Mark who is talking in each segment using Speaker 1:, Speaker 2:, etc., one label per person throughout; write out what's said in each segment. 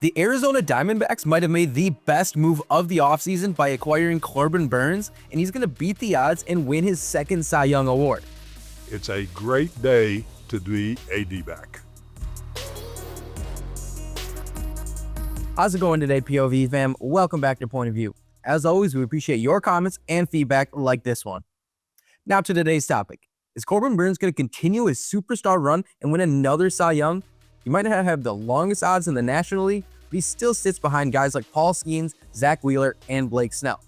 Speaker 1: The Arizona Diamondbacks might have made the best move of the offseason by acquiring Corbin Burnes, and he's going to beat the odds and win his second Cy Young award.
Speaker 2: It's a great day to be a D-back.
Speaker 1: How's it going today, POV fam? Welcome back to Point of View. As always, we appreciate your comments and feedback like this one. Now to today's topic. Is Corbin Burnes going to continue his superstar run and win another Cy Young? He might not have the longest odds in the National League, but he still sits behind guys like Skenes, Zack and Blake Snell.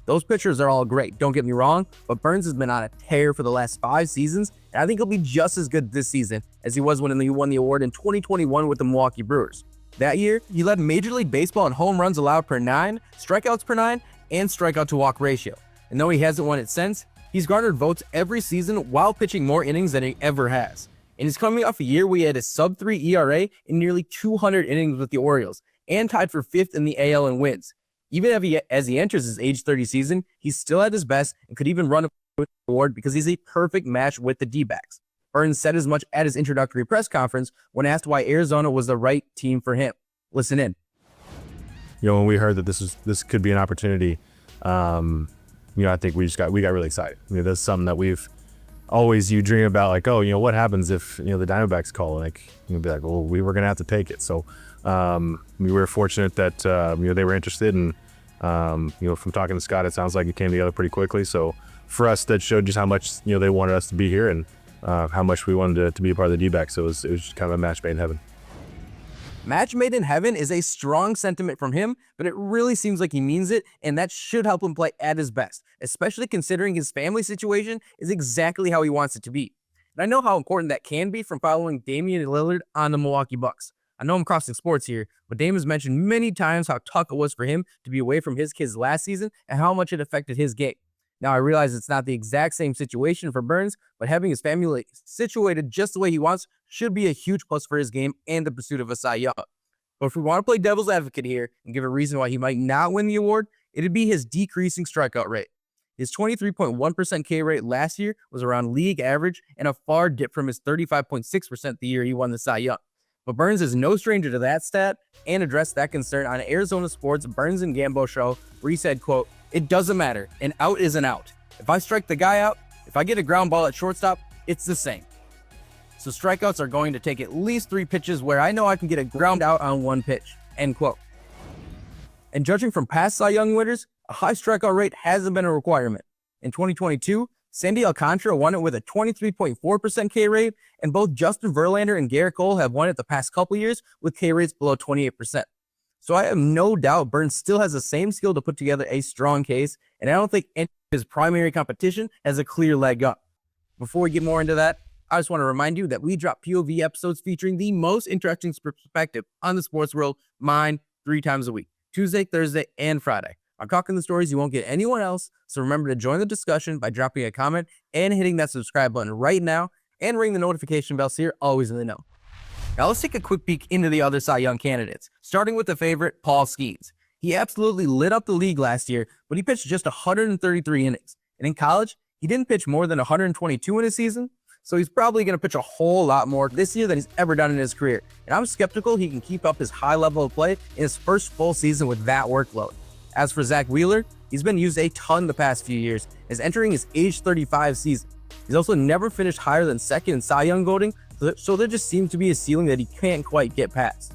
Speaker 1: Those pitchers are all great, don't get me wrong, but Burnes has been on a tear for the last 5 seasons, and I think he'll be just as good this season as he was when he won the award in 2021 with the Milwaukee Brewers. That year, he led Major League Baseball in home runs allowed per 9, strikeouts per 9, and strikeout-to-walk ratio. And though he hasn't won it since, he's garnered votes every season while pitching more innings than he ever has. And he's coming off a year where he had a sub-3 ERA in nearly 200 innings with the Orioles, and tied for 5th in the AL in wins. Even as he enters his age 30 season, he's still at his best and could even run the award because he's a perfect match with the Dbacks. Burnes said as much at his introductory press conference when asked why Arizona was the right team for him. Listen in.
Speaker 3: When we heard that this could be an opportunity, I think we got really excited. That's something that you dream about, like, what happens if the Diamondbacks call, like, you'd be like, well, we were gonna have to take it. So we were fortunate that they were interested, and from talking to Scott, it sounds like it came together pretty quickly. So for us, that showed just how much they wanted us to be here, and how much we wanted to be a part of the D-backs. So it was just kind of a match made in heaven.
Speaker 1: Match made in heaven is a strong sentiment from him, but it really seems like he means it, and that should help him play at his best, especially considering his family situation is exactly how he wants it to be. And I know how important that can be from following Damian Lillard on the Milwaukee Bucks. I know I'm crossing sports here, but Dame has mentioned many times how tough it was for him to be away from his kids last season and how much it affected his game. Now, I realize it's not the exact same situation for Burnes, but having his family situated just the way he wants should be a huge plus for his game and the pursuit of a Cy Young. But if we want to play devil's advocate here and give a reason why he might not win the award, it'd be his decreasing strikeout rate. His 23.1% K rate last year was around league average and a far dip from his 35.6% the year he won the Cy Young. But Burnes is no stranger to that stat and addressed that concern on Arizona Sports' Burnes and Gambo show, where he said, quote, "It doesn't matter. An out is an out. If I strike the guy out, if I get a ground ball at shortstop, it's the same. So strikeouts are going to take at least 3 pitches where I know I can get a ground out on 1 pitch," end quote. And judging from past Cy Young winners, a high strikeout rate hasn't been a requirement. In 2022, Sandy Alcantara won it with a 23.4% K rate, and both Justin Verlander and Garrett Cole have won it the past couple years with K rates below 28%. So I have no doubt Burnes still has the same skill to put together a strong case, and I don't think any of his primary competition has a clear leg up. Before we get more into that, I just want to remind you that we drop POV episodes featuring the most interesting perspective on the sports world, mine, 3 times a week, Tuesday, Thursday, and Friday. I'm talking the stories you won't get anywhere else, so remember to join the discussion by dropping a comment and hitting that subscribe button right now, and ring the notification bell so you're always in the know. Now let's take a quick peek into the other Cy Young candidates, starting with the favorite, Skenes. He absolutely lit up the league last year, but he pitched just 133 innings. And in college, he didn't pitch more than 122 in a season, so he's probably going to pitch a whole lot more this year than he's ever done in his career. And I'm skeptical he can keep up his high level of play in his first full season with that workload. As for Zack, he's been used a ton the past few years, is entering his age 35 season. He's also never finished higher than second in Cy Young voting, so there just seems to be a ceiling that he can't quite get past.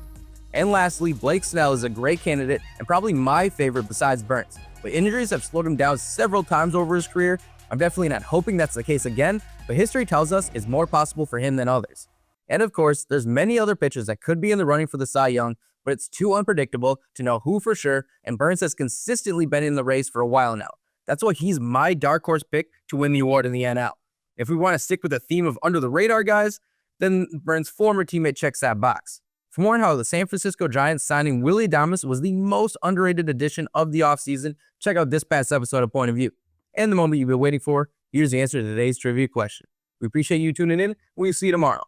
Speaker 1: And lastly, Blake Snell is a great candidate and probably my favorite besides Burnes, but injuries have slowed him down several times over his career. I'm definitely not hoping that's the case again, but history tells us it's more possible for him than others. And of course, there's many other pitchers that could be in the running for the Cy Young, but it's too unpredictable to know who for sure, and Burnes has consistently been in the race for a while now. That's why he's my dark horse pick to win the award in the NL. If we want to stick with the theme of under the radar guys, then Burnes' former teammate checks that box. For more on how the San Francisco Giants signing Willy Adames was the most underrated addition of the offseason, check out this past episode of Point of View. And the moment you've been waiting for, here's the answer to today's trivia question. We appreciate you tuning in. We'll see you tomorrow.